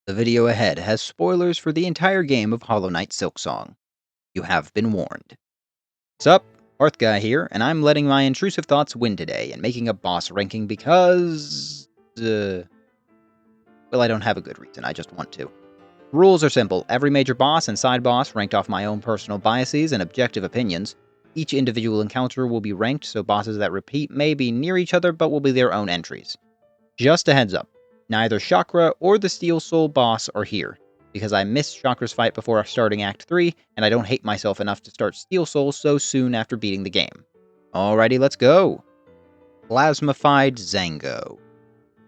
The video ahead has spoilers for the entire game of Hollow Knight Silksong. You have been warned. Sup, Hearth Guy here, and I'm letting my intrusive thoughts win today and making a boss ranking because... well, I don't have a good reason, I just want to. Rules are simple. Every major boss and side boss ranked off my own personal biases and objective opinions. Each individual encounter will be ranked, so bosses that repeat may be near each other but will be their own entries. Just a heads up, neither Chakra or the Steel Soul boss are here, because I missed Chakra's fight before starting Act 3, and I don't hate myself enough to start Steel Soul so soon after beating the game. Alrighty, let's go! Plasmified Zango.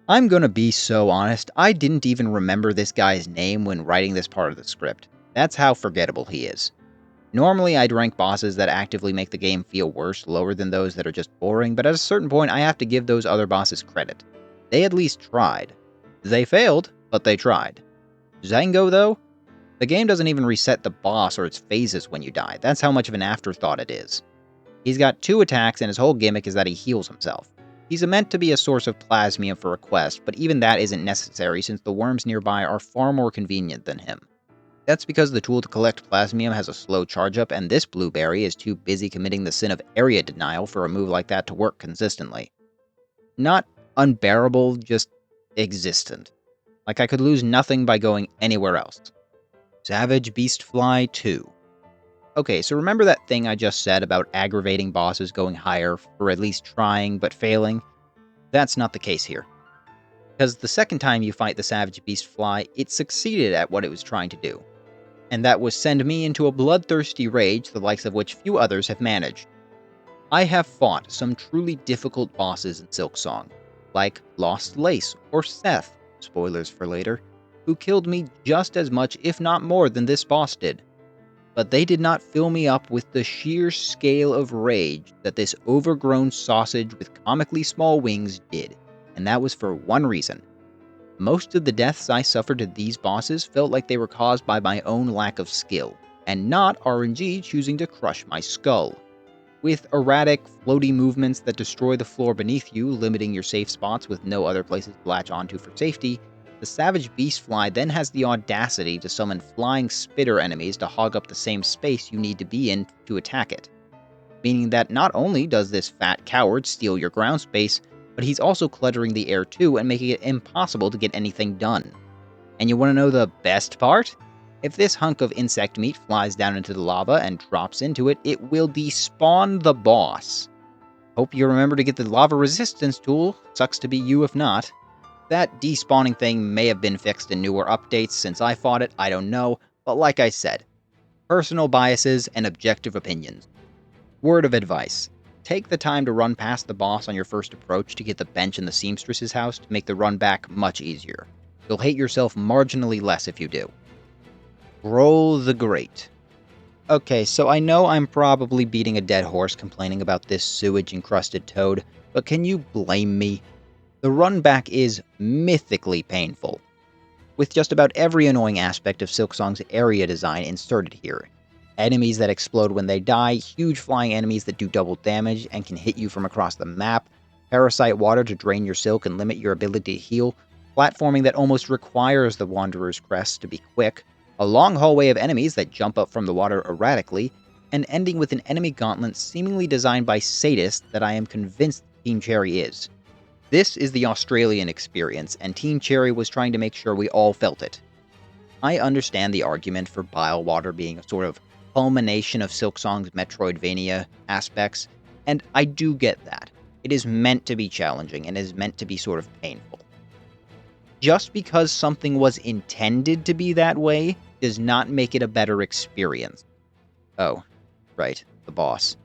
I'm gonna be so honest, I didn't even remember this guy's name when writing this part of the script. That's how forgettable he is. Normally, I'd rank bosses that actively make the game feel worse lower than those that are just boring, but at a certain point, I have to give those other bosses credit. They at least tried. They failed, but they tried. Zango, though? The game doesn't even reset the boss or its phases when you die. That's how much of an afterthought it is. He's got 2 attacks, and his whole gimmick is that he heals himself. He's meant to be a source of plasmium for a quest, but even that isn't necessary since the worms nearby are far more convenient than him. That's because the tool to collect plasmium has a slow charge up, and this blueberry is too busy committing the sin of area denial for a move like that to work consistently. Not unbearable, just existent. Like I could lose nothing by going anywhere else. Savage Beastfly 2. Okay, so remember that thing I just said about aggravating bosses going higher for at least trying but failing? That's not the case here. Because the second time you fight the Savage Beastfly, it succeeded at what it was trying to do. And that was send me into a bloodthirsty rage the likes of which few others have managed. I have fought some truly difficult bosses in Silksong, like Lost Lace or Seth, spoilers for later, who killed me just as much if not more than this boss did. But they did not fill me up with the sheer scale of rage that this overgrown sausage with comically small wings did, and that was for one reason. Most of the deaths I suffered to these bosses felt like they were caused by my own lack of skill, and not RNG choosing to crush my skull. With erratic, floaty movements that destroy the floor beneath you, limiting your safe spots with no other places to latch onto for safety, the Savage Beastfly then has the audacity to summon flying spitter enemies to hog up the same space you need to be in to attack it. Meaning that not only does this fat coward steal your ground space, but he's also cluttering the air too and making it impossible to get anything done. And you want to know the best part? If this hunk of insect meat flies down into the lava and drops into it, it will despawn the boss. Hope you remember to get the lava resistance tool, sucks to be you if not. That despawning thing may have been fixed in newer updates since I fought it, I don't know, but like I said, personal biases and objective opinions. Word of advice. Take the time to run past the boss on your first approach to get the bench in the seamstress's house to make the run back much easier. You'll hate yourself marginally less if you do. Roll the Great. Okay, so I know I'm probably beating a dead horse complaining about this sewage-encrusted toad, but can you blame me? The run back is mythically painful, with just about every annoying aspect of Silksong's area design inserted here. Enemies that explode when they die, huge flying enemies that do double damage and can hit you from across the map, parasite water to drain your silk and limit your ability to heal, platforming that almost requires the Wanderer's Crest to be quick, a long hallway of enemies that jump up from the water erratically, and ending with an enemy gauntlet seemingly designed by sadists that I am convinced Team Cherry is. This is the Australian experience, and Team Cherry was trying to make sure we all felt it. I understand the argument for Bile Water being a sort of culmination of Silksong's Metroidvania aspects, and I do get that. It is meant to be challenging and is meant to be sort of painful. Just because something was intended to be that way does not make it a better experience. Oh, right, the boss.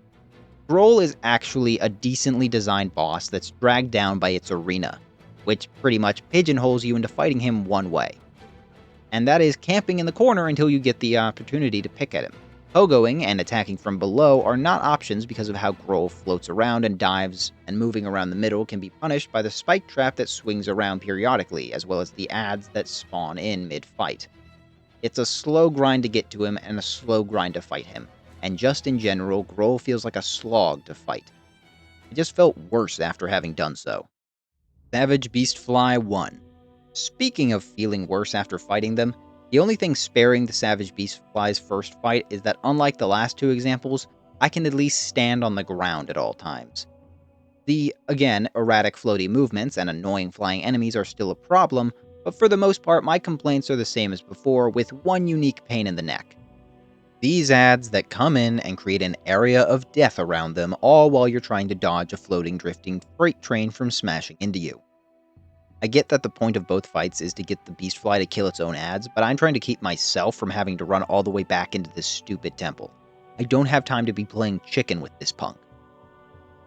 Droll is actually a decently designed boss that's dragged down by its arena, which pretty much pigeonholes you into fighting him one way. And that is camping in the corner until you get the opportunity to pick at him. Pogoing and attacking from below are not options because of how Grohl floats around and dives, and moving around the middle can be punished by the spike trap that swings around periodically, as well as the adds that spawn in mid-fight. It's a slow grind to get to him and a slow grind to fight him, and just in general, Grohl feels like a slog to fight. It just felt worse after having done so. Savage Beastfly 1. Speaking of feeling worse after fighting them, the only thing sparing the Savage Beastfly's first fight is that unlike the last two examples, I can at least stand on the ground at all times. The, again, erratic floaty movements and annoying flying enemies are still a problem, but for the most part my complaints are the same as before, with one unique pain in the neck. These ads that come in and create an area of death around them, all while you're trying to dodge a floating, drifting freight train from smashing into you. I get that the point of both fights is to get the Beastfly to kill its own ads, but I'm trying to keep myself from having to run all the way back into this stupid temple. I don't have time to be playing chicken with this punk.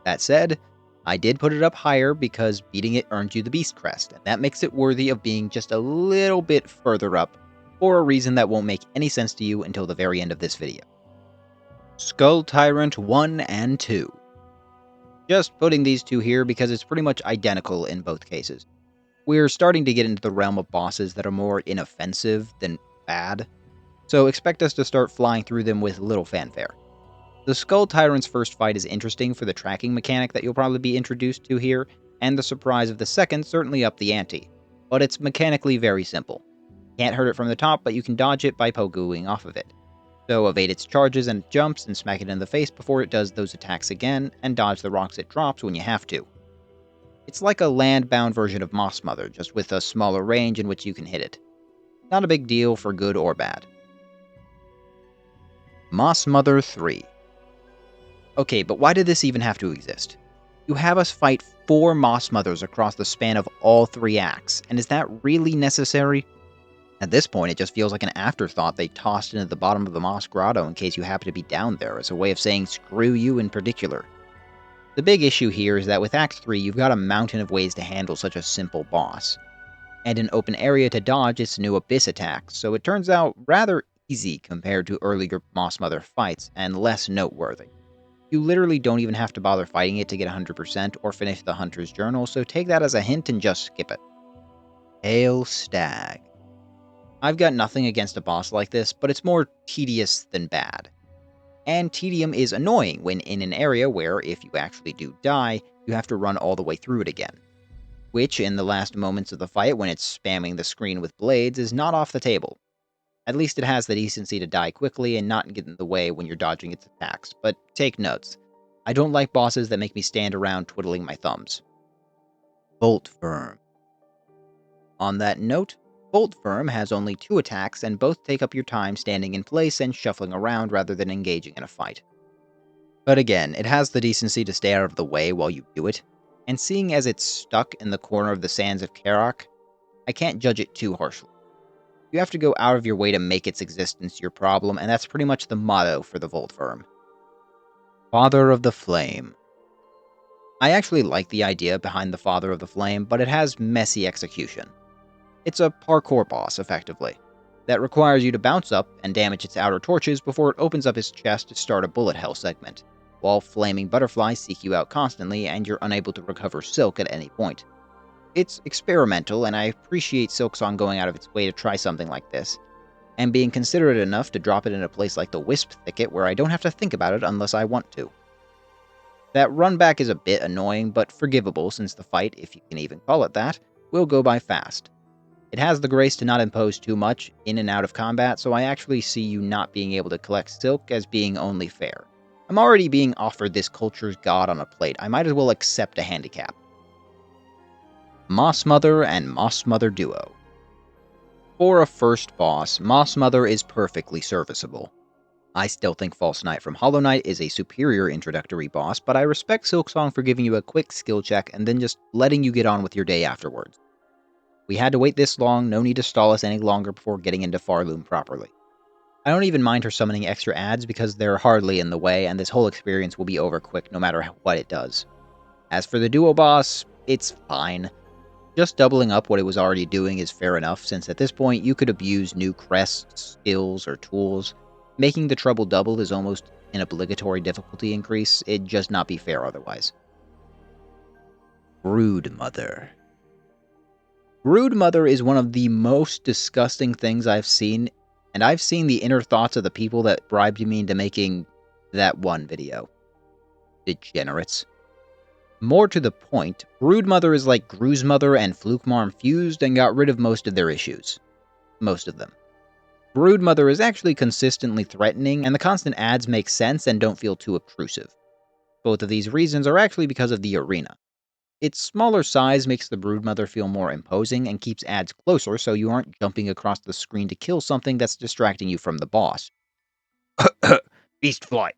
That said, I did put it up higher because beating it earns you the Beast Crest, and that makes it worthy of being just a little bit further up, for a reason that won't make any sense to you until the very end of this video. Skull Tyrant 1 and 2. Just putting these two here because it's pretty much identical in both cases. We're starting to get into the realm of bosses that are more inoffensive than bad, so expect us to start flying through them with little fanfare. The Skull Tyrant's first fight is interesting for the tracking mechanic that you'll probably be introduced to here, and the surprise of the second certainly upped the ante, but it's mechanically very simple. Can't hurt it from the top, but you can dodge it by pogooing off of it. So evade its charges and jumps and smack it in the face before it does those attacks again, and dodge the rocks it drops when you have to. It's like a land-bound version of Moss Mother, just with a smaller range in which you can hit it. Not a big deal for good or bad. Moss Mother 3. Okay, but why did this even have to exist? You have us fight 4 Moss Mothers across the span of all 3 acts, and is that really necessary? At this point, it just feels like an afterthought they tossed into the bottom of the Moss Grotto in case you happen to be down there, as a way of saying screw you in particular. The big issue here is that with Act 3, you've got a mountain of ways to handle such a simple boss, and an open area to dodge its new Abyss attacks, so it turns out rather easy compared to earlier Moss Mother fights, and less noteworthy. You literally don't even have to bother fighting it to get 100% or finish the Hunter's Journal, so take that as a hint and just skip it. Hail Stag. I've got nothing against a boss like this, but it's more tedious than bad. And tedium is annoying when in an area where, if you actually do die, you have to run all the way through it again. Which, in the last moments of the fight when it's spamming the screen with blades, is not off the table. At least it has the decency to die quickly and not get in the way when you're dodging its attacks, but take notes. I don't like bosses that make me stand around twiddling my thumbs. Bolt Firm. On that note, Bolt Firm has only 2 attacks and both take up your time standing in place and shuffling around rather than engaging in a fight. But again, it has the decency to stay out of the way while you do it, and seeing as it's stuck in the corner of the Sands of Karak, I can't judge it too harshly. You have to go out of your way to make its existence your problem, and that's pretty much the motto for the Volt Firm. Father of the Flame. I actually like the idea behind the Father of the Flame, but it has messy execution. It's a parkour boss, effectively, that requires you to bounce up and damage its outer torches before it opens up its chest to start a bullet hell segment, while flaming butterflies seek you out constantly and you're unable to recover silk at any point. It's experimental, and I appreciate Silksong going out of its way to try something like this, and being considerate enough to drop it in a place like the Wisp Thicket where I don't have to think about it unless I want to. That run back is a bit annoying, but forgivable since the fight, if you can even call it that, will go by fast. It has the grace to not impose too much in and out of combat, so I actually see you not being able to collect silk as being only fair. I'm already being offered this culture's god on a plate, I might as well accept a handicap. Moss Mother and Moss Mother Duo. For a first boss, Moss Mother is perfectly serviceable. I still think False Knight from Hollow Knight is a superior introductory boss, but I respect Silksong for giving you a quick skill check and then just letting you get on with your day afterwards. We had to wait this long, no need to stall us any longer before getting into Farloom properly. I don't even mind her summoning extra ads because they're hardly in the way, and this whole experience will be over quick no matter what it does. As for the duo boss, it's fine. Just doubling up what it was already doing is fair enough, since at this point you could abuse new crests, skills, or tools. Making the trouble double is almost an obligatory difficulty increase, it'd just not be fair otherwise. Brood Mother. Brood Mother is one of the most disgusting things I've seen, and I've seen the inner thoughts of the people that bribed me into making that one video. Degenerates. More to the point, Broodmother is like Gruesmother and Flukemarm fused and got rid of most of their issues. Most of them. Broodmother is actually consistently threatening, and the constant ads make sense and don't feel too obtrusive. Both of these reasons are actually because of the arena. Its smaller size makes the Broodmother feel more imposing and keeps ads closer so you aren't jumping across the screen to kill something that's distracting you from the boss. Beast flight.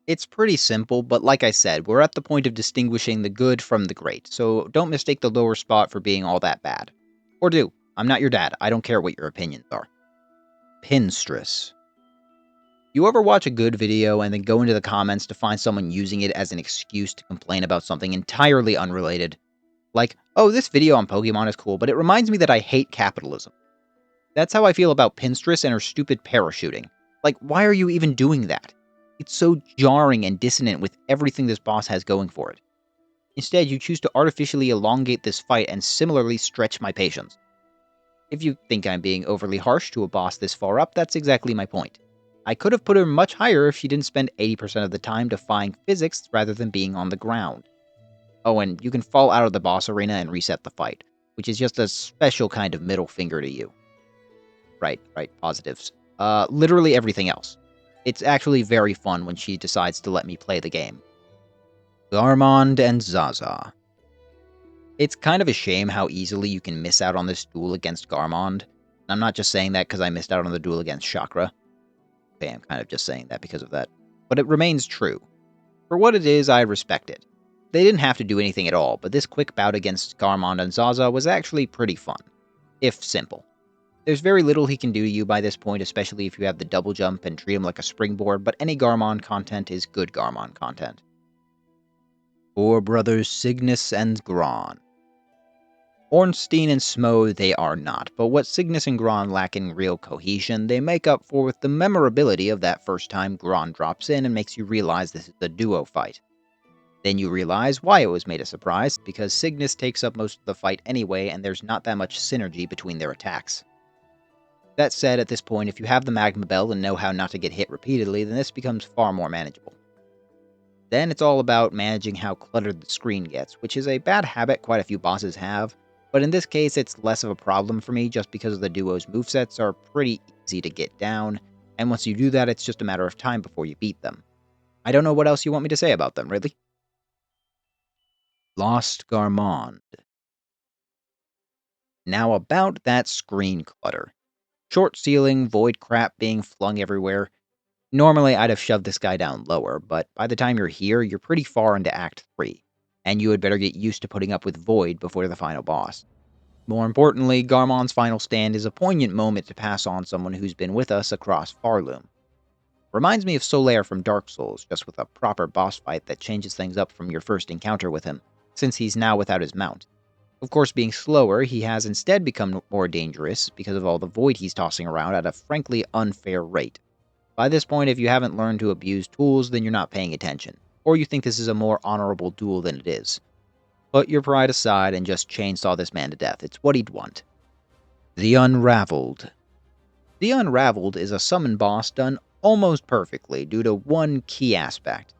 It's pretty simple, but like I said, we're at the point of distinguishing the good from the great, so don't mistake the lower spot for being all that bad. Or do. I'm not your dad. I don't care what your opinions are. Pinstress. You ever watch a good video and then go into the comments to find someone using it as an excuse to complain about something entirely unrelated? Like, oh, this video on Pokemon is cool, but it reminds me that I hate capitalism. That's how I feel about Pinstress and her stupid parachuting. Like, why are you even doing that? It's so jarring and dissonant with everything this boss has going for it. Instead, you choose to artificially elongate this fight and similarly stretch my patience. If you think I'm being overly harsh to a boss this far up, that's exactly my point. I could have put her much higher if she didn't spend 80% of the time defying physics rather than being on the ground. Oh, and you can fall out of the boss arena and reset the fight, which is just a special kind of middle finger to you. Right, positives. Literally everything else. It's actually very fun when she decides to let me play the game. Garmond and Zaza. It's kind of a shame how easily you can miss out on this duel against Garmond. I'm not just saying that because I missed out on the duel against Chakra. Okay, I'm kind of just saying that because of that. But it remains true. For what it is, I respect it. They didn't have to do anything at all, but this quick bout against Garmond and Zaza was actually pretty fun. If simple. There's very little he can do to you by this point, especially if you have the double jump and treat him like a springboard, but any Garmond content is good Garmond content. Four brothers Cygnus and Gron. Ornstein and Smo they are not, but what Cygnus and Gron lack in real cohesion, they make up for with the memorability of that first time Gron drops in and makes you realize this is a duo fight. Then you realize why it was made a surprise, because Cygnus takes up most of the fight anyway and there's not that much synergy between their attacks. That said, at this point, if you have the Magma Bell and know how not to get hit repeatedly, then this becomes far more manageable. Then it's all about managing how cluttered the screen gets, which is a bad habit quite a few bosses have, but in this case it's less of a problem for me just because the duo's movesets are pretty easy to get down, and once you do that it's just a matter of time before you beat them. I don't know what else you want me to say about them, really. Lost Garmond. Now about that screen clutter. Short ceiling, void crap being flung everywhere. Normally, I'd have shoved this guy down lower, but by the time you're here, you're pretty far into Act 3, and you had better get used to putting up with void before the final boss. More importantly, Garmond's final stand is a poignant moment to pass on someone who's been with us across Farloom. Reminds me of Solaire from Dark Souls, just with a proper boss fight that changes things up from your first encounter with him, since he's now without his mount. Of course, being slower, he has instead become more dangerous because of all the void he's tossing around at a frankly unfair rate. By this point, if you haven't learned to abuse tools, then you're not paying attention, or you think this is a more honorable duel than it is. Put your pride aside and just chainsaw this man to death. It's what he'd want. The Unraveled. The Unraveled is a summon boss done almost perfectly due to one key aspect: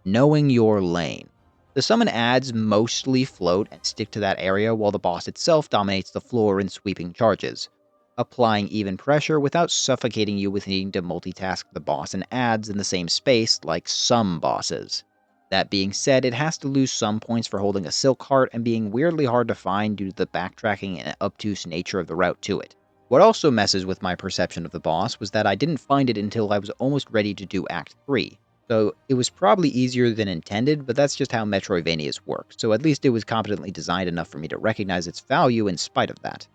knowing your lane. The summon ads mostly float and stick to that area while the boss itself dominates the floor in sweeping charges, applying even pressure without suffocating you with needing to multitask the boss and ads in the same space like some bosses. That being said, it has to lose some points for holding a Silk Heart and being weirdly hard to find due to the backtracking and obtuse nature of the route to it. What also messes with my perception of the boss was that I didn't find it until I was almost ready to do Act 3. So it was probably easier than intended, but that's just how Metroidvanias work, so at least it was competently designed enough for me to recognize its value in spite of that.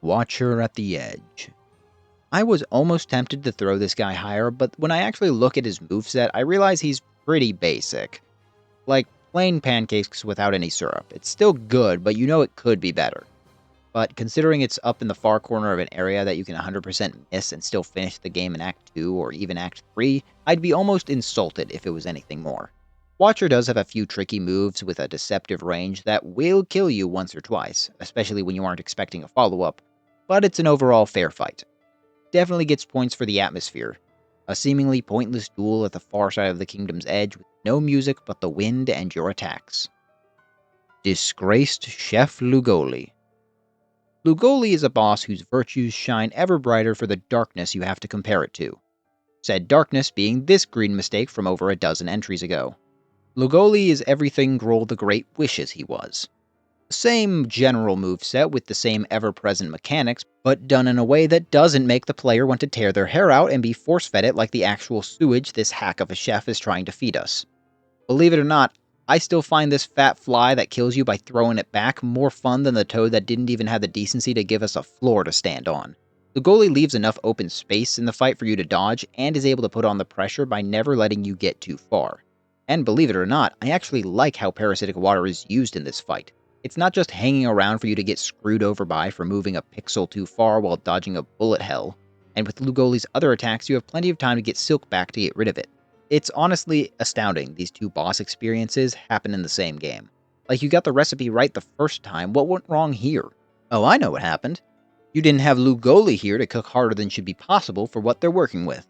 Watcher at the Edge. I was almost tempted to throw this guy higher, but when I actually look at his moveset, I realize he's pretty basic. Like plain pancakes without any syrup. It's still good, but you know it could be better. But considering it's up in the far corner of an area that you can 100% miss and still finish the game in Act 2 or even Act 3, I'd be almost insulted if it was anything more. Watcher does have a few tricky moves with a deceptive range that will kill you once or twice, especially when you aren't expecting a follow-up, but it's an overall fair fight. Definitely gets points for the atmosphere. A seemingly pointless duel at the far side of the kingdom's edge with no music but the wind and your attacks. Disgraced Chef Lugoli. Lugoli is a boss whose virtues shine ever brighter for the darkness you have to compare it to. Said darkness being this green mistake from over a dozen entries ago. Lugoli is everything Grohl the Great wishes he was. Same general moveset with the same ever-present mechanics, but done in a way that doesn't make the player want to tear their hair out and be force-fed it like the actual sewage this hack of a chef is trying to feed us. Believe it or not, I still find this fat fly that kills you by throwing it back more fun than the toad that didn't even have the decency to give us a floor to stand on. The goalie leaves enough open space in the fight for you to dodge, and is able to put on the pressure by never letting you get too far. And believe it or not, I actually like how parasitic water is used in this fight. It's not just hanging around for you to get screwed over by for moving a pixel too far while dodging a bullet hell, and with Lugoli's other attacks you have plenty of time to get Silk back to get rid of it. It's honestly astounding these two boss experiences happen in the same game. Like you got the recipe right the first time, what went wrong here? Oh, I know what happened. You didn't have Lugoli here to cook harder than should be possible for what they're working with.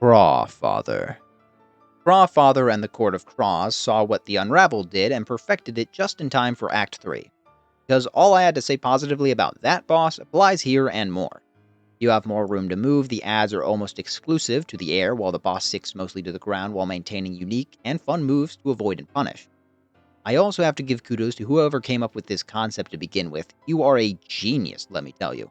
Crawfather. Crawfather and the Court of Craws saw what the Unraveled did and perfected it just in time for Act 3. Because all I had to say positively about that boss applies here and more. You have more room to move, the ads are almost exclusive to the air while the boss sticks mostly to the ground while maintaining unique and fun moves to avoid and punish. I also have to give kudos to whoever came up with this concept to begin with. You are a genius, let me tell you.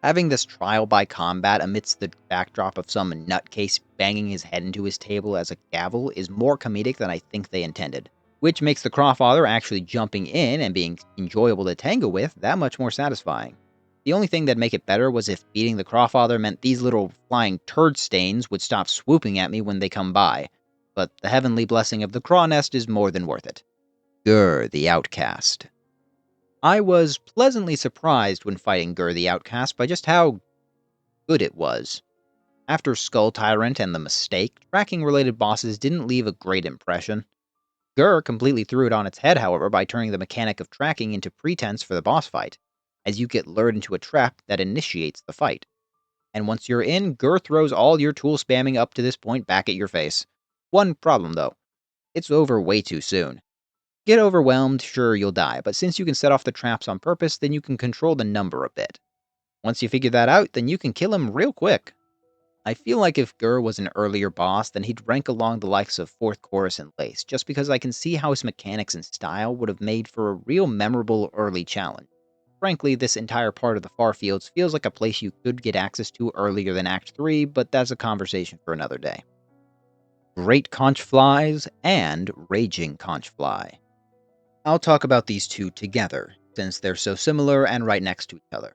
Having this trial by combat amidst the backdrop of some nutcase banging his head into his table as a gavel is more comedic than I think they intended, which makes the Crawfather actually jumping in and being enjoyable to tangle with that much more satisfying. The only thing that'd make it better was if beating the Crawfather meant these little flying turd stains would stop swooping at me when they come by, but the heavenly blessing of the Craw Nest is more than worth it. Gur the Outcast. I was pleasantly surprised when fighting Gur the Outcast by just how good it was. After Skull Tyrant and the Mistake, tracking-related bosses didn't leave a great impression. Gur completely threw it on its head, however, by turning the mechanic of tracking into pretense for the boss fight, as you get lured into a trap that initiates the fight. And once you're in, Gur throws all your tool spamming up to this point back at your face. One problem, though. It's over way too soon. Get overwhelmed, sure, you'll die, but since you can set off the traps on purpose, then you can control the number a bit. Once you figure that out, then you can kill him real quick. I feel like if Gur was an earlier boss, then he'd rank along the likes of Fourth Chorus and Lace, just because I can see how his mechanics and style would have made for a real memorable early challenge. Frankly, this entire part of the Farfields feels like a place you could get access to earlier than Act 3, but that's a conversation for another day. Great Conch Flies and Raging Conch Fly. I'll talk about these two together, since they're so similar and right next to each other.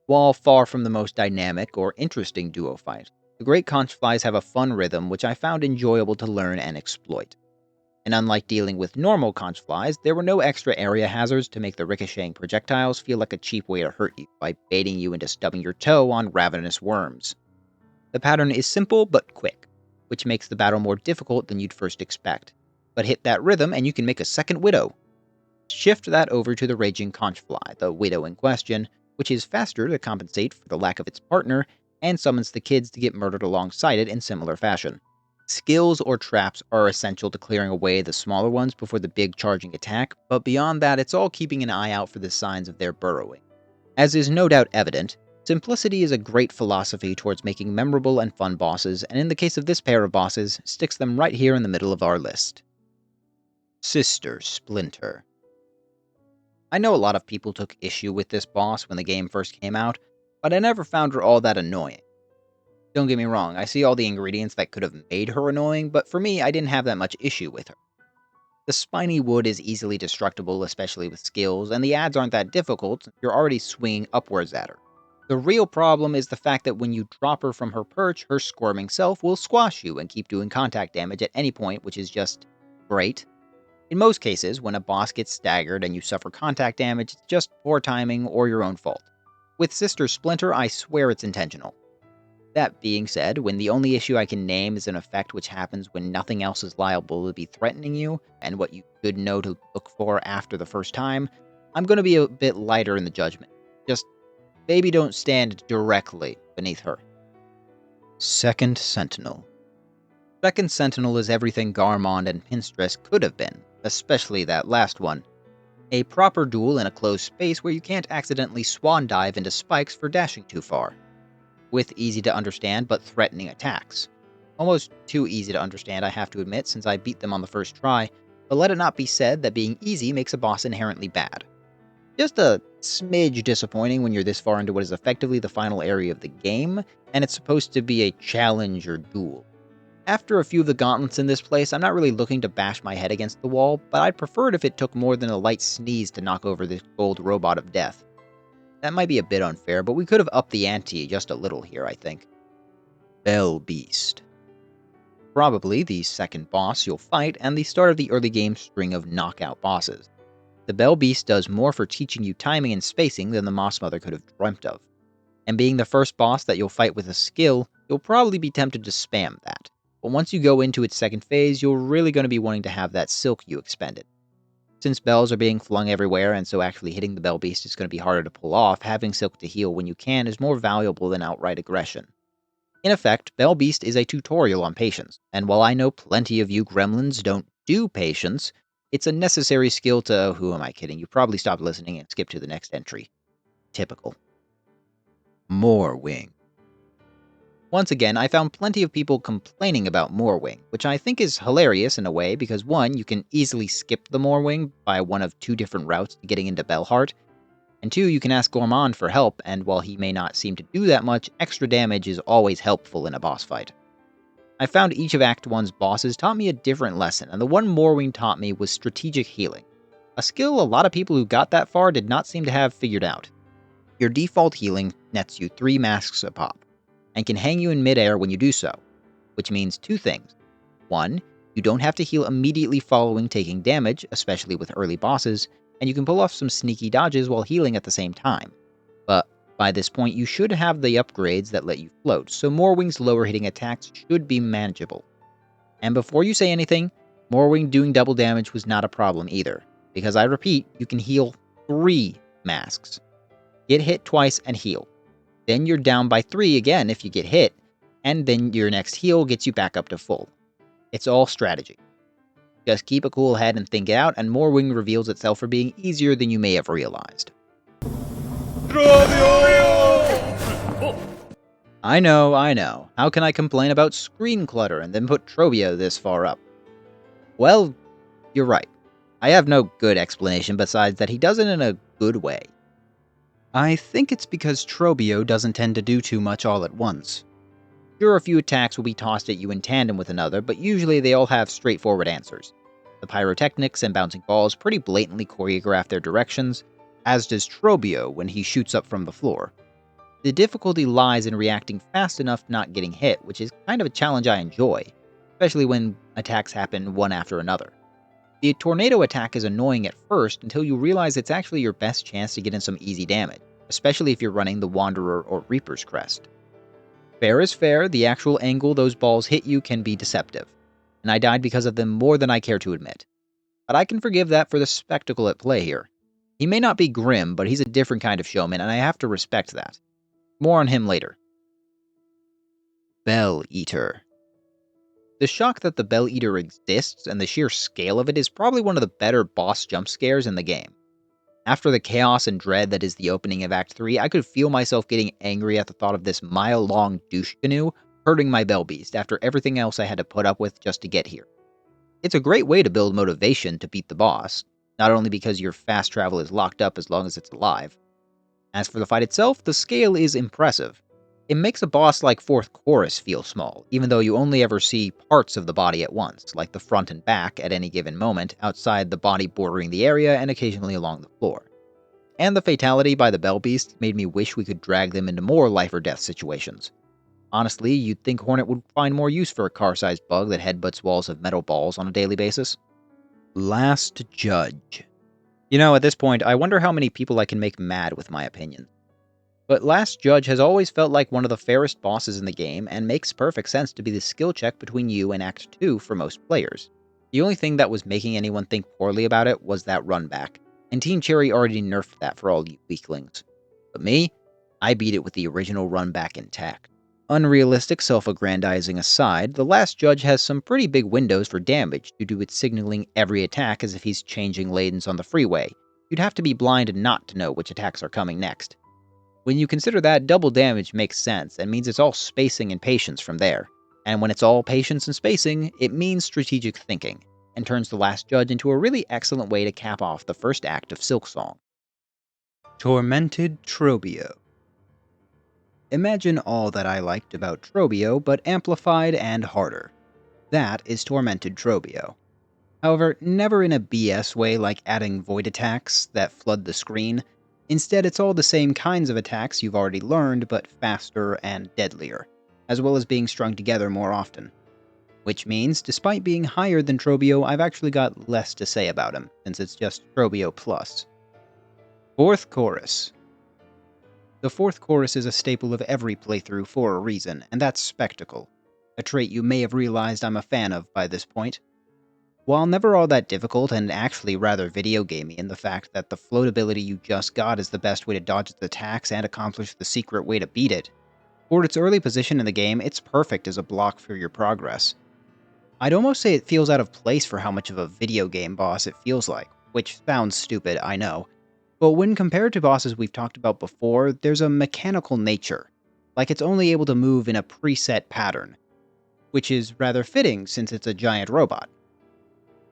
While far from the most dynamic or interesting duo fight, the Great Conch Flies have a fun rhythm which I found enjoyable to learn and exploit. And unlike dealing with normal conch flies, there were no extra area hazards to make the ricocheting projectiles feel like a cheap way to hurt you by baiting you into stubbing your toe on ravenous worms. The pattern is simple but quick, which makes the battle more difficult than you'd first expect. But hit that rhythm and you can make a second Widow. Shift that over to the Raging Conch Fly, the Widow in question, which is faster to compensate for the lack of its partner, and summons the kids to get murdered alongside it in similar fashion. Skills or traps are essential to clearing away the smaller ones before the big charging attack, but beyond that it's all keeping an eye out for the signs of their burrowing. As is no doubt evident, simplicity is a great philosophy towards making memorable and fun bosses, and in the case of this pair of bosses, sticks them right here in the middle of our list. Sister Splinter. I know a lot of people took issue with this boss when the game first came out, but I never found her all that annoying. Don't get me wrong, I see all the ingredients that could have made her annoying, but for me, I didn't have that much issue with her. The spiny wood is easily destructible, especially with skills, and the ads aren't that difficult, you're already swinging upwards at her. The real problem is the fact that when you drop her from her perch, her squirming self will squash you and keep doing contact damage at any point, which is just great. In most cases, when a boss gets staggered and you suffer contact damage, it's just poor timing or your own fault. With Sister Splinter, I swear it's intentional. That being said, when the only issue I can name is an effect which happens when nothing else is liable to be threatening you, and what you should know to look for after the first time, I'm going to be a bit lighter in the judgment. Just maybe don't stand directly beneath her. Second Sentinel. Second Sentinel is everything Garmond and Pinstress could have been, especially that last one. A proper duel in a closed space where you can't accidentally swan dive into spikes for dashing too far. With easy to understand but threatening attacks. Almost too easy to understand, I have to admit, since I beat them on the first try, but let it not be said that being easy makes a boss inherently bad. Just a smidge disappointing when you're this far into what is effectively the final area of the game, and it's supposed to be a challenge or duel. After a few of the gauntlets in this place, I'm not really looking to bash my head against the wall, but I'd prefer it if it took more than a light sneeze to knock over this gold robot of death. That might be a bit unfair, but we could have upped the ante just a little here, I think. Bell Beast. Probably the second boss you'll fight, and the start of the early game string of knockout bosses. The Bell Beast does more for teaching you timing and spacing than the Moss Mother could have dreamt of. And being the first boss that you'll fight with a skill, you'll probably be tempted to spam that. But once you go into its second phase, you're really going to be wanting to have that silk you expended. Since bells are being flung everywhere, and so actually hitting the Bell Beast is going to be harder to pull off, having silk to heal when you can is more valuable than outright aggression. In effect, Bell Beast is a tutorial on patience, and while I know plenty of you gremlins don't do patience, it's a necessary skill to— oh, who am I kidding? You probably stopped listening and skipped to the next entry. Typical. Moorwing. Once again, I found plenty of people complaining about Moorwing, which I think is hilarious in a way because 1, you can easily skip the Moorwing by one of 2 different routes to getting into Bellheart, and 2, you can ask Gourmand for help, and while he may not seem to do that much, extra damage is always helpful in a boss fight. I found each of Act 1's bosses taught me a different lesson, and the one Moorwing taught me was strategic healing. A skill a lot of people who got that far did not seem to have figured out. Your default healing nets you 3 masks a pop, and can hang you in midair when you do so, which means 2 things. 1, you don't have to heal immediately following taking damage, especially with early bosses, and you can pull off some sneaky dodges while healing at the same time. But by this point, you should have the upgrades that let you float, so Moorwing's lower hitting attacks should be manageable. And before you say anything, Moorwing doing double damage was not a problem either, because I repeat, you can heal 3 masks. Get hit twice and heal. Then you're down by 3 again if you get hit, and then your next heal gets you back up to full. It's all strategy. Just keep a cool head and think it out, and Moorwing reveals itself for being easier than you may have realized. I know. How can I complain about screen clutter and then put Trobio this far up? Well, you're right. I have no good explanation besides that he does it in a good way. I think it's because Trobio doesn't tend to do too much all at once. Sure, a few attacks will be tossed at you in tandem with another, but usually they all have straightforward answers. The pyrotechnics and bouncing balls pretty blatantly choreograph their directions, as does Trobio when he shoots up from the floor. The difficulty lies in reacting fast enough not getting hit, which is kind of a challenge I enjoy, especially when attacks happen one after another. The tornado attack is annoying at first until you realize it's actually your best chance to get in some easy damage, especially if you're running the Wanderer or Reaper's Crest. Fair is fair, the actual angle those balls hit you can be deceptive, and I died because of them more than I care to admit. But I can forgive that for the spectacle at play here. He may not be grim, but he's a different kind of showman, and I have to respect that. More on him later. Bell Eater. The shock that the Bell Eater exists and the sheer scale of it is probably one of the better boss jump scares in the game. After the chaos and dread that is the opening of Act 3, I could feel myself getting angry at the thought of this mile-long douche canoe hurting my Bell Beast after everything else I had to put up with just to get here. It's a great way to build motivation to beat the boss, not only because your fast travel is locked up as long as it's alive. As for the fight itself, the scale is impressive. It makes a boss like Fourth Chorus feel small, even though you only ever see parts of the body at once, like the front and back at any given moment, outside the body bordering the area and occasionally along the floor. And the fatality by the Bell Beast made me wish we could drag them into more life or death situations. Honestly, you'd think Hornet would find more use for a car-sized bug that headbutts walls of metal balls on a daily basis. Last Judge. At this point, I wonder how many people I can make mad with my opinion. But Last Judge has always felt like one of the fairest bosses in the game, and makes perfect sense to be the skill check between you and Act 2 for most players. The only thing that was making anyone think poorly about it was that run back, and Team Cherry already nerfed that for all you weaklings. But me, I beat it with the original run back intact. Unrealistic self-aggrandizing aside, the last judge has some pretty big windows for damage due to its signaling every attack as if he's changing lanes on the freeway. You'd have to be blind not to know which attacks are coming next. When you consider that, double damage makes sense and means it's all spacing and patience from there. And when it's all patience and spacing, it means strategic thinking, and turns the last judge into a really excellent way to cap off the first act of Silksong. Tormented Trobio. Imagine all that I liked about Trobio, but amplified and harder. That is Tormented Trobio. However, never in a BS way like adding void attacks that flood the screen. Instead, it's all the same kinds of attacks you've already learned, but faster and deadlier, as well as being strung together more often. Which means, despite being higher than Trobio, I've actually got less to say about him, since it's just Trobio plus. Fourth Chorus. The fourth chorus is a staple of every playthrough for a reason, and that's spectacle. A trait you may have realized I'm a fan of by this point. While never all that difficult and actually rather video gamey in the fact that the floatability you just got is the best way to dodge its attacks and accomplish the secret way to beat it, for its early position in the game, it's perfect as a block for your progress. I'd almost say it feels out of place for how much of a video game boss it feels like, which sounds stupid, I know. But when compared to bosses we've talked about before, there's a mechanical nature, like it's only able to move in a preset pattern, which is rather fitting since it's a giant robot.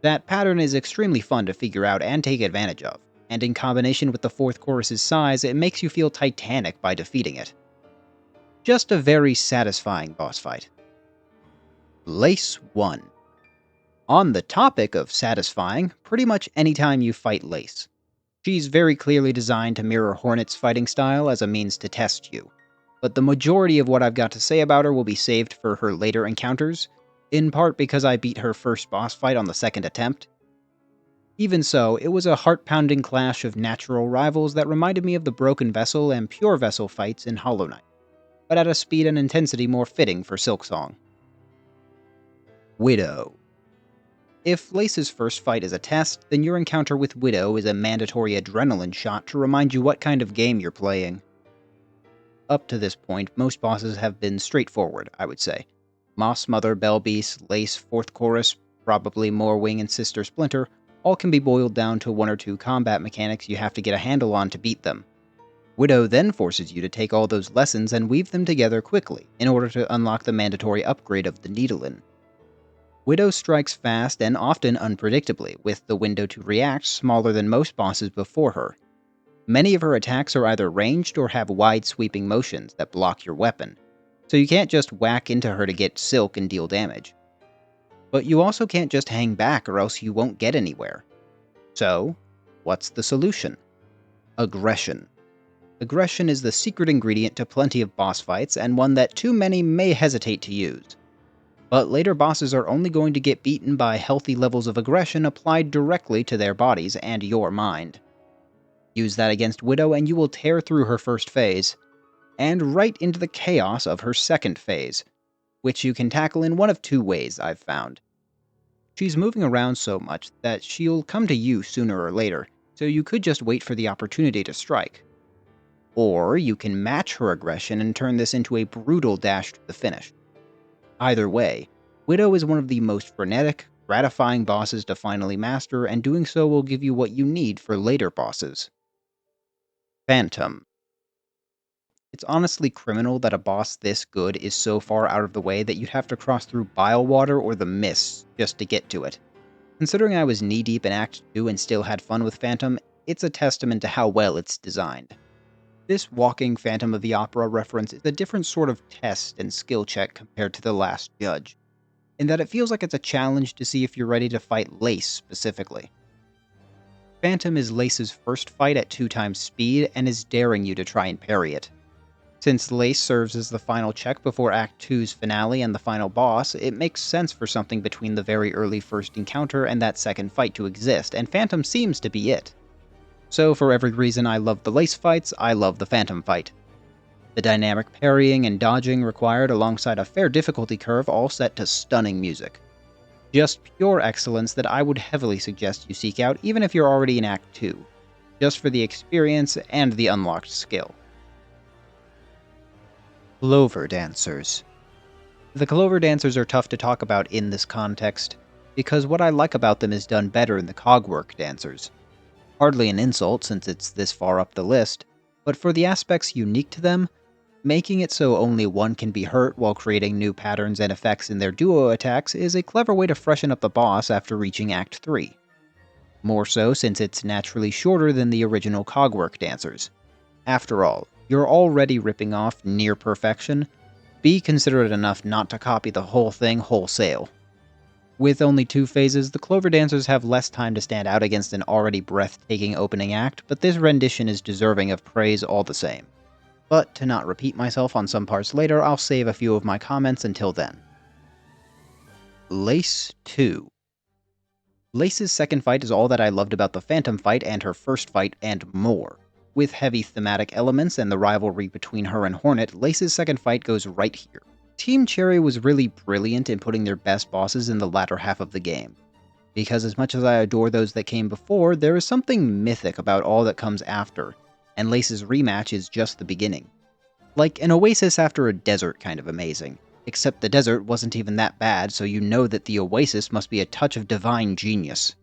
That pattern is extremely fun to figure out and take advantage of, and in combination with the fourth chorus's size, it makes you feel titanic by defeating it. Just a very satisfying boss fight. Lace 1. On the topic of satisfying, pretty much anytime you fight Lace. She's very clearly designed to mirror Hornet's fighting style as a means to test you, but the majority of what I've got to say about her will be saved for her later encounters, in part because I beat her first boss fight on the second attempt. Even so, it was a heart-pounding clash of natural rivals that reminded me of the Broken Vessel and Pure Vessel fights in Hollow Knight, but at a speed and intensity more fitting for Silksong. Widow. If Lace's first fight is a test, then your encounter with Widow is a mandatory adrenaline shot to remind you what kind of game you're playing. Up to this point, most bosses have been straightforward, I would say. Moss Mother, Bell Beast, Lace, Fourth Chorus, probably Moorwing and Sister Splinter, all can be boiled down to one or two combat mechanics you have to get a handle on to beat them. Widow then forces you to take all those lessons and weave them together quickly, in order to unlock the mandatory upgrade of the Needlein. Widow strikes fast and often unpredictably, with the window to react smaller than most bosses before her. Many of her attacks are either ranged or have wide sweeping motions that block your weapon, so you can't just whack into her to get silk and deal damage. But you also can't just hang back or else you won't get anywhere. So, what's the solution? Aggression. Aggression is the secret ingredient to plenty of boss fights, and one that too many may hesitate to use. But later bosses are only going to get beaten by healthy levels of aggression applied directly to their bodies and your mind. Use that against Widow and you will tear through her first phase, and right into the chaos of her second phase, which you can tackle in one of two ways I've found. She's moving around so much that she'll come to you sooner or later, so you could just wait for the opportunity to strike. Or you can match her aggression and turn this into a brutal dash to the finish. Either way, Widow is one of the most frenetic, gratifying bosses to finally master, and doing so will give you what you need for later bosses. Phantom. It's honestly criminal that a boss this good is so far out of the way that you'd have to cross through Bile Water or the Mists just to get to it. Considering I was knee-deep in Act 2 and still had fun with Phantom, it's a testament to how well it's designed. This walking Phantom of the Opera reference is a different sort of test and skill check compared to the last judge, in that it feels like it's a challenge to see if you're ready to fight Lace specifically. Phantom is Lace's first fight at 2 times speed and is daring you to try and parry it. Since Lace serves as the final check before Act 2's finale and the final boss, it makes sense for something between the very early first encounter and that second fight to exist, and Phantom seems to be it. So for every reason I love the Lace fights, I love the Phantom fight. The dynamic parrying and dodging required alongside a fair difficulty curve all set to stunning music. Just pure excellence that I would heavily suggest you seek out even if you're already in Act 2, just for the experience and the unlocked skill. Clover Dancers. The Clover Dancers are tough to talk about in this context, because what I like about them is done better in the Cogwork Dancers. Hardly an insult since it's this far up the list, but for the aspects unique to them, making it so only one can be hurt while creating new patterns and effects in their duo attacks is a clever way to freshen up the boss after reaching Act 3. More so since it's naturally shorter than the original Cogwork Dancers. After all, you're already ripping off near perfection. Be considerate enough not to copy the whole thing wholesale. With only 2 phases, the Clover Dancers have less time to stand out against an already breathtaking opening act, but this rendition is deserving of praise all the same. But to not repeat myself on some parts later, I'll save a few of my comments until then. Lace 2. Lace's second fight is all that I loved about the Phantom fight and her first fight, and more. With heavy thematic elements and the rivalry between her and Hornet, Lace's second fight goes right here. Team Cherry was really brilliant in putting their best bosses in the latter half of the game. Because as much as I adore those that came before, there is something mythic about all that comes after, and Lace's rematch is just the beginning. Like an oasis after a desert kind of amazing. Except the desert wasn't even that bad, so you know that the oasis must be a touch of divine genius.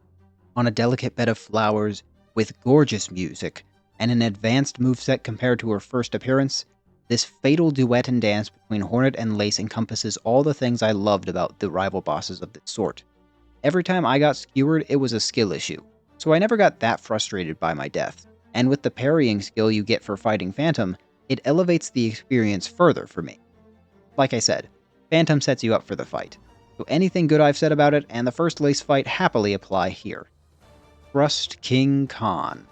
On a delicate bed of flowers, with gorgeous music, and an advanced moveset compared to her first appearance, this fatal duet and dance between Hornet and Lace encompasses all the things I loved about the rival bosses of this sort. Every time I got skewered, it was a skill issue, so I never got that frustrated by my death, and with the parrying skill you get for fighting Phantom, it elevates the experience further for me. Like I said, Phantom sets you up for the fight, so anything good I've said about it and the first Lace fight happily apply here. Crust King Khan.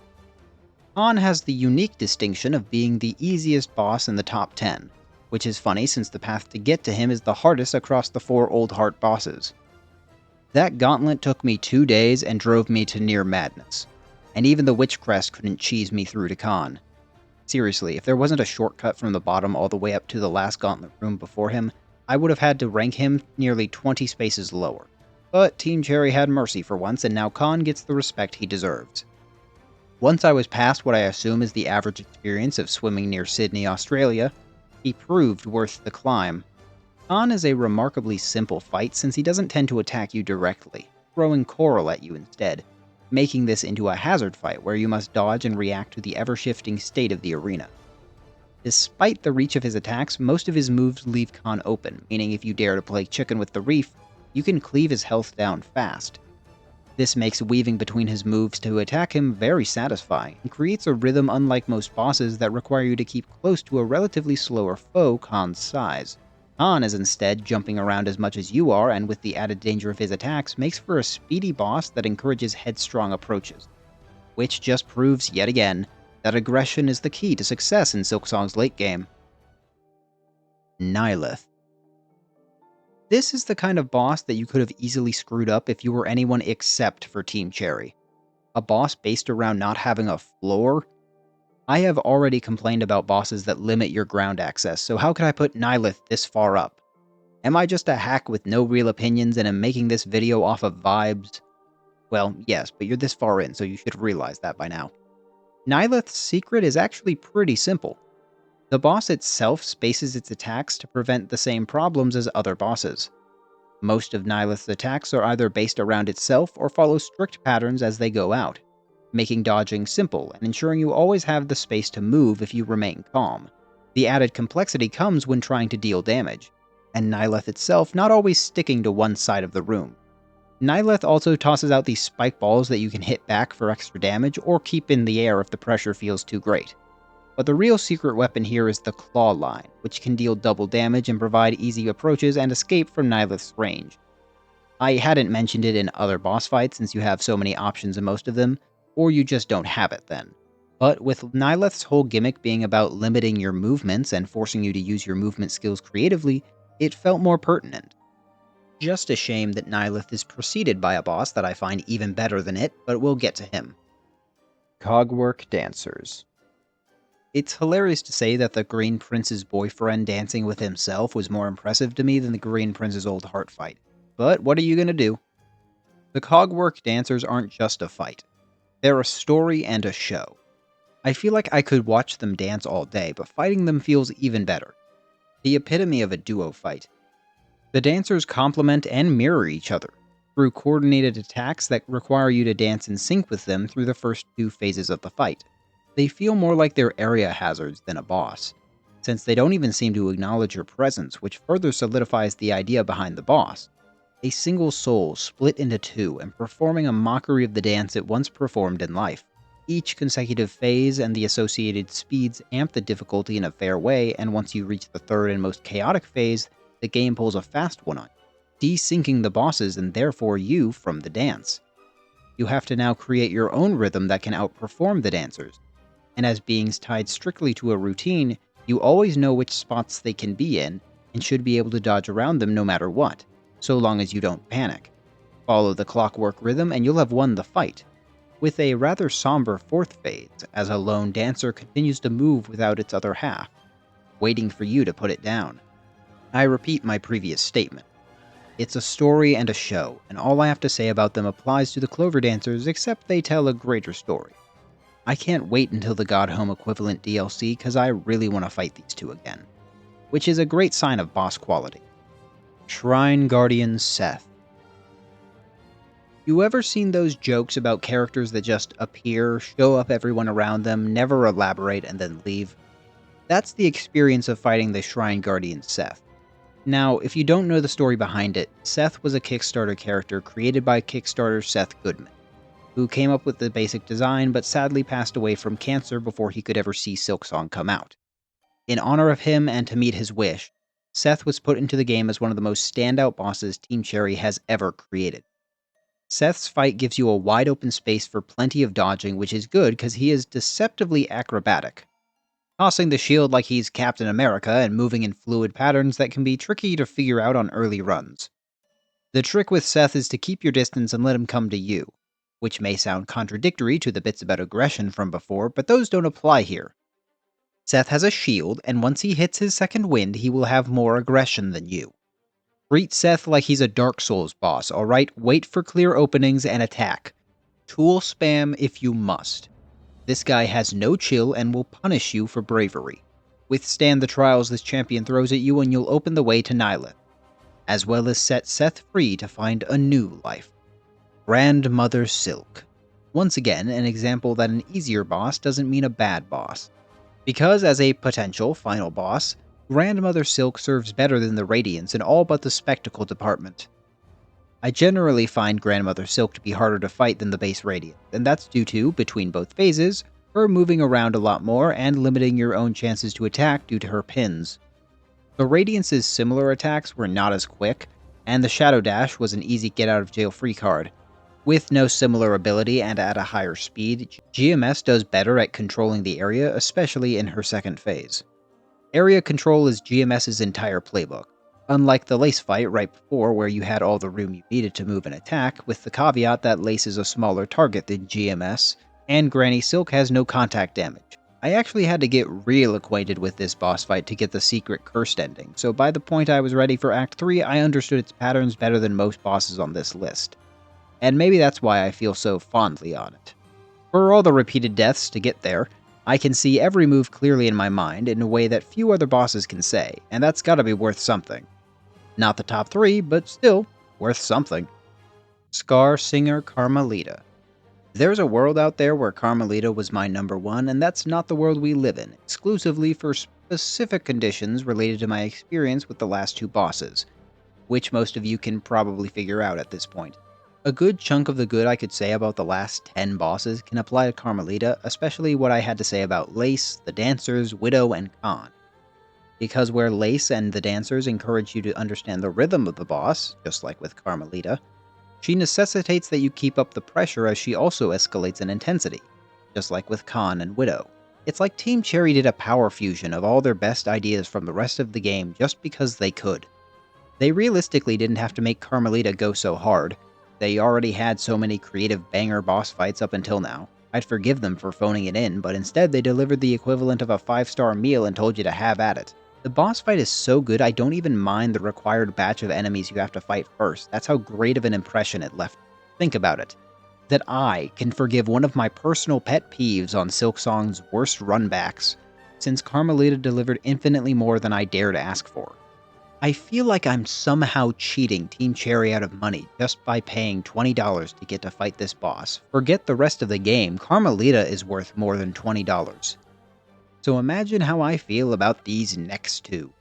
Khan has the unique distinction of being the easiest boss in the top 10, which is funny since the path to get to him is the hardest across the 4 Old Heart bosses. That gauntlet took me 2 days and drove me to near madness, and even the Witch Crest couldn't cheese me through to Khan. Seriously, if there wasn't a shortcut from the bottom all the way up to the last gauntlet room before him, I would have had to rank him nearly 20 spaces lower. But Team Cherry had mercy for once, and now Khan gets the respect he deserves. Once I was past what I assume is the average experience of swimming near Sydney, Australia, he proved worth the climb. Khan is a remarkably simple fight since he doesn't tend to attack you directly, throwing coral at you instead, making this into a hazard fight where you must dodge and react to the ever-shifting state of the arena. Despite the reach of his attacks, most of his moves leave Khan open, meaning if you dare to play chicken with the reef, you can cleave his health down fast. This makes weaving between his moves to attack him very satisfying, and creates a rhythm unlike most bosses that require you to keep close to a relatively slower foe Khan's size. Khan is instead jumping around as much as you are, and with the added danger of his attacks, makes for a speedy boss that encourages headstrong approaches. Which just proves, yet again, that aggression is the key to success in Silksong's late game. Nihilith. This is the kind of boss that you could have easily screwed up if you were anyone except for Team Cherry. A boss based around not having a floor? I have already complained about bosses that limit your ground access, so how could I put Nihilith this far up? Am I just a hack with no real opinions and am making this video off of vibes? Well, yes, but you're this far in, so you should realize that by now. Nihilith's secret is actually pretty simple. The boss itself spaces its attacks to prevent the same problems as other bosses. Most of Nihilith's attacks are either based around itself or follow strict patterns as they go out, making dodging simple and ensuring you always have the space to move if you remain calm. The added complexity comes when trying to deal damage, and Nihilith itself not always sticking to one side of the room. Nihilith also tosses out these spike balls that you can hit back for extra damage or keep in the air if the pressure feels too great. But the real secret weapon here is the Claw Line, which can deal double damage and provide easy approaches and escape from Nihilith's range. I hadn't mentioned it in other boss fights since you have so many options in most of them, or you just don't have it then. But with Nihilith's whole gimmick being about limiting your movements and forcing you to use your movement skills creatively, it felt more pertinent. Just a shame that Nihilith is preceded by a boss that I find even better than it, but we'll get to him. Cogwork Dancers. It's hilarious to say that the Green Prince's boyfriend dancing with himself was more impressive to me than the Green Prince's old heart fight. But what are you gonna do? The Cogwork Dancers aren't just a fight. They're a story and a show. I feel like I could watch them dance all day, but fighting them feels even better. the epitome of a duo fight. The dancers complement and mirror each other through coordinated attacks that require you to dance in sync with them through the first two phases of the fight. They feel more like they're area hazards than a boss, since they don't even seem to acknowledge your presence, which further solidifies the idea behind the boss. A single soul split into two and performing a mockery of the dance it once performed in life. Each consecutive phase and the associated speeds amp the difficulty in a fair way, and once you reach the third and most chaotic phase, the game pulls a fast one on you, desyncing the bosses and therefore you from the dance. You have to now create your own rhythm that can outperform the dancers, and as beings tied strictly to a routine, you always know which spots they can be in and should be able to dodge around them no matter what, so long as you don't panic. Follow the clockwork rhythm and you'll have won the fight, with a rather somber fourth phase as a lone dancer continues to move without its other half, waiting for you to put it down. I repeat my previous statement. It's a story and a show, and all I have to say about them applies to the Clover Dancers except they tell a greater story. I can't wait until the God Home equivalent DLC because I really want to fight these two again, which is a great sign of boss quality. Shrine Guardian Seth. You ever seen those jokes about characters that just appear, show up everyone around them, never elaborate, and then leave? That's the experience of fighting the Shrine Guardian Seth. Now, if you don't know the story behind it, Seth was a Kickstarter character created by Kickstarter's Seth Goodman, who came up with the basic design but sadly passed away from cancer before he could ever see Silksong come out. In honor of him and to meet his wish, Seth was put into the game as one of the most standout bosses Team Cherry has ever created. Seth's fight gives you a wide open space for plenty of dodging, which is good because he is deceptively acrobatic, tossing the shield like he's Captain America and moving in fluid patterns that can be tricky to figure out on early runs. The trick with Seth is to keep your distance and let him come to you, which may sound contradictory to the bits about aggression from before, but those don't apply here. Seth has a shield, and once he hits his second wind, he will have more aggression than you. Treat Seth like he's a Dark Souls boss, alright? Wait for clear openings and attack. Tool spam if you must. This guy has no chill and will punish you for bravery. Withstand the trials this champion throws at you and you'll open the way to Nyleth, as well as set Seth free to find a new life. Grandmother Silk. Once again, an example that an easier boss doesn't mean a bad boss. Because as a potential final boss, Grandmother Silk serves better than the Radiance in all but the spectacle department. I generally find Grandmother Silk to be harder to fight than the base Radiance, and that's due to, between both phases, her moving around a lot more and limiting your own chances to attack due to her pins. The Radiance's similar attacks were not as quick, and the Shadow Dash was an easy get-out-of-jail-free card. With no similar ability and at a higher speed, GMS does better at controlling the area, especially in her second phase. Area control is GMS's entire playbook, unlike the Lace fight right before where you had all the room you needed to move and attack, with the caveat that Lace is a smaller target than GMS, and Granny Silk has no contact damage. I actually had to get real acquainted with this boss fight to get the secret cursed ending, so by the point I was ready for Act 3, I understood its patterns better than most bosses on this list. And maybe that's why I feel so fondly on it. For all the repeated deaths to get there, I can see every move clearly in my mind in a way that few other bosses can say, and that's gotta be worth something. Not the top 3, but still, worth something. Scar Singer Carmelita. There's a world out there where Carmelita was my number 1, and that's not the world we live in, exclusively for specific conditions related to my experience with the last 2 bosses, which most of you can probably figure out at this point. A good chunk of the good I could say about the last 10 bosses can apply to Carmelita, especially what I had to say about Lace, the Dancers, Widow, and Khan. Because where Lace and the Dancers encourage you to understand the rhythm of the boss, just like with Carmelita, she necessitates that you keep up the pressure as she also escalates in intensity, just like with Khan and Widow. It's like Team Cherry did a power fusion of all their best ideas from the rest of the game just because they could. They realistically didn't have to make Carmelita go so hard. They already had so many creative banger boss fights up until now. I'd forgive them for phoning it in, but instead they delivered the equivalent of a 5-star meal and told you to have at it. The boss fight is so good I don't even mind the required batch of enemies you have to fight first. That's how great of an impression it left. Think about it. That I can forgive one of my personal pet peeves on Silksong's worst runbacks since Carmelita delivered infinitely more than I dared ask for. I feel like I'm somehow cheating Team Cherry out of money just by paying $20 to get to fight this boss. Forget the rest of the game, Carmelita is worth more than $20. So imagine how I feel about these next two.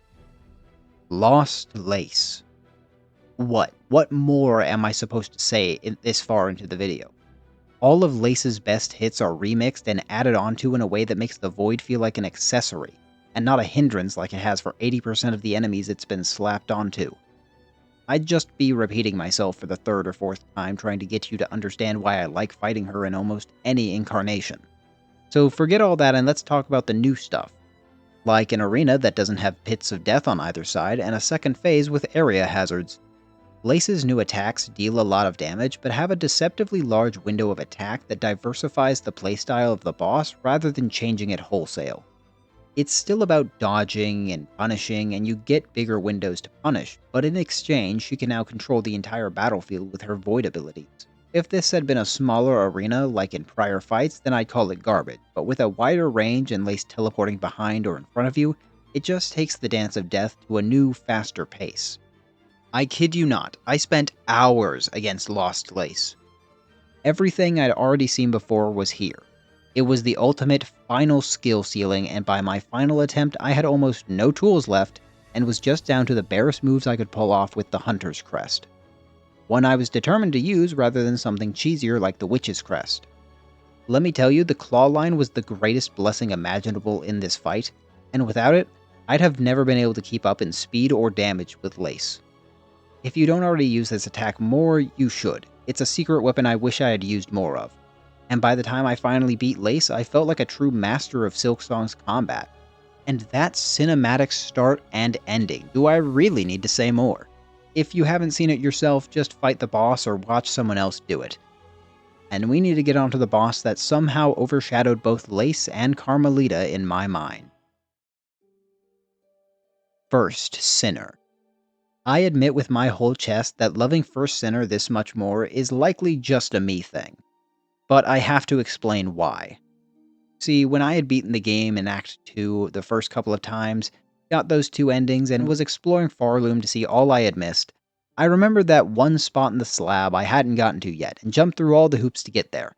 Lost Lace. What more am I supposed to say this far into the video? All of Lace's best hits are remixed and added onto in a way that makes the Void feel like an accessory, and not a hindrance like it has for 80% of the enemies it's been slapped onto. I'd just be repeating myself for the third or fourth time trying to get you to understand why I like fighting her in almost any incarnation. So forget all that and let's talk about the new stuff. Like an arena that doesn't have pits of death on either side, and a second phase with area hazards. Lace's new attacks deal a lot of damage, but have a deceptively large window of attack that diversifies the playstyle of the boss rather than changing it wholesale. It's still about dodging and punishing, and you get bigger windows to punish, but in exchange, she can now control the entire battlefield with her Void abilities. If this had been a smaller arena like in prior fights, then I'd call it garbage, but with a wider range and Lace teleporting behind or in front of you, it just takes the Dance of Death to a new, faster pace. I kid you not, I spent hours against Lost Lace. Everything I'd already seen before was here. It was the ultimate final skill ceiling, and by my final attempt I had almost no tools left and was just down to the barest moves I could pull off with the Hunter's Crest. One I was determined to use rather than something cheesier like the Witch's Crest. Let me tell you, the claw line was the greatest blessing imaginable in this fight, and without it, I'd have never been able to keep up in speed or damage with Lace. If you don't already use this attack more, you should. It's a secret weapon I wish I had used more of. And by the time I finally beat Lace, I felt like a true master of Silksong's combat. And that cinematic start and ending, do I really need to say more? If you haven't seen it yourself, just fight the boss or watch someone else do it. And we need to get onto the boss that somehow overshadowed both Lace and Carmelita in my mind. First Sinner. I admit with my whole chest that loving First Sinner this much more is likely just a me thing. But I have to explain why. See, when I had beaten the game in Act 2 the first couple of times, got those two endings, and was exploring Farloom to see all I had missed, I remembered that one spot in the slab I hadn't gotten to yet, and jumped through all the hoops to get there,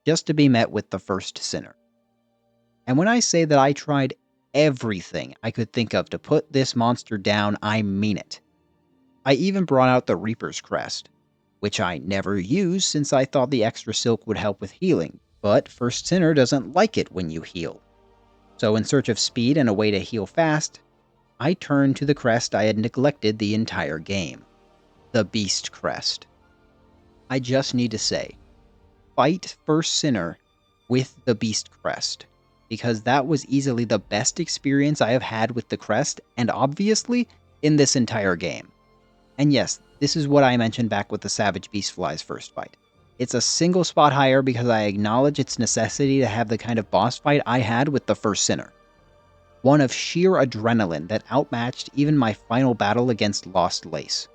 just to be met with the First Sinner. And when I say that I tried everything I could think of to put this monster down, I mean it. I even brought out the Reaper's Crest, which I never used since I thought the extra silk would help with healing, but First Sinner doesn't like it when you heal. So in search of speed and a way to heal fast, I turned to the crest I had neglected the entire game. The Beast Crest. I just need to say, fight First Sinner with the Beast Crest, because that was easily the best experience I have had with the crest, and obviously, in this entire game. And yes, this is what I mentioned back with the Savage Beastfly's first fight. It's a single spot higher because I acknowledge its necessity to have the kind of boss fight I had with the First Sinner. One of sheer adrenaline that outmatched even my final battle against Lost Lace.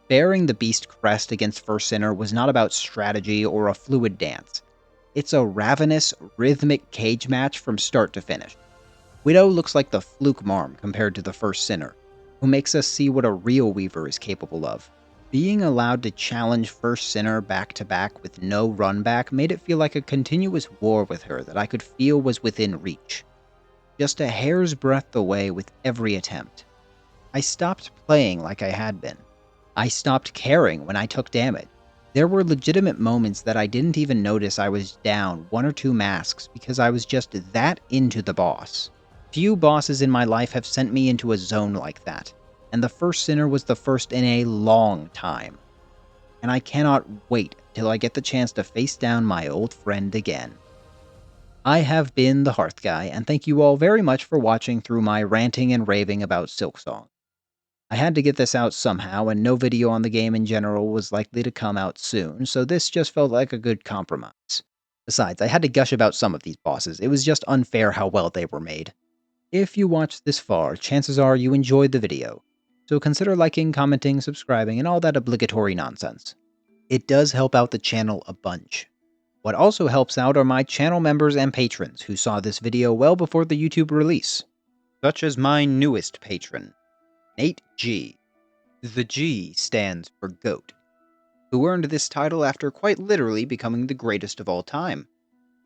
Bearing the Beast Crest against First Sinner was not about strategy or a fluid dance. It's a ravenous, rhythmic cage match from start to finish. Widow looks like the fluke marm compared to the First Sinner, who makes us see what a real Weaver is capable of. Being allowed to challenge First Sinner back to back with no run back made it feel like a continuous war with her that I could feel was within reach. Just a hair's breadth away with every attempt. I stopped playing like I had been. I stopped caring when I took damage. There were legitimate moments that I didn't even notice I was down 1 or 2 masks because I was just that into the boss. Few bosses in my life have sent me into a zone like that, and the First Sinner was the first in a long time. And I cannot wait till I get the chance to face down my old friend again. I have been the Hearth Guy, and thank you all very much for watching through my ranting and raving about Silksong. I had to get this out somehow, and no video on the game in general was likely to come out soon, so this just felt like a good compromise. Besides, I had to gush about some of these bosses. It was just unfair how well they were made. If you watched this far, chances are you enjoyed the video, so consider liking, commenting, subscribing, and all that obligatory nonsense. It does help out the channel a bunch. What also helps out are my channel members and patrons who saw this video well before the YouTube release, such as my newest patron, Nate G. The G stands for GOAT, who earned this title after quite literally becoming the greatest of all time.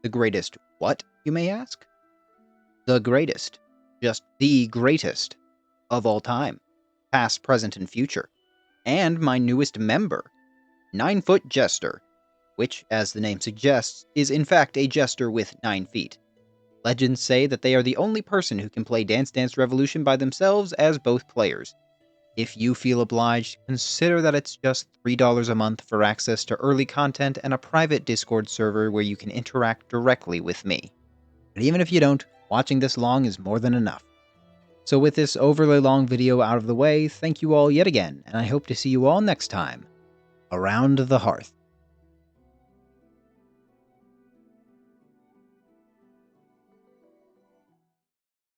The greatest what, you may ask? The greatest. Just the greatest of all time. Past, present, and future. And my newest member, 9-Foot Jester, which, as the name suggests, is in fact a jester with 9 feet. Legends say that they are the only person who can play Dance Dance Revolution by themselves as both players. If you feel obliged, consider that it's just $3 a month for access to early content and a private Discord server where you can interact directly with me. But even if you don't, watching this long is more than enough. So with this overly long video out of the way, thank you all yet again, and I hope to see you all next time around the hearth.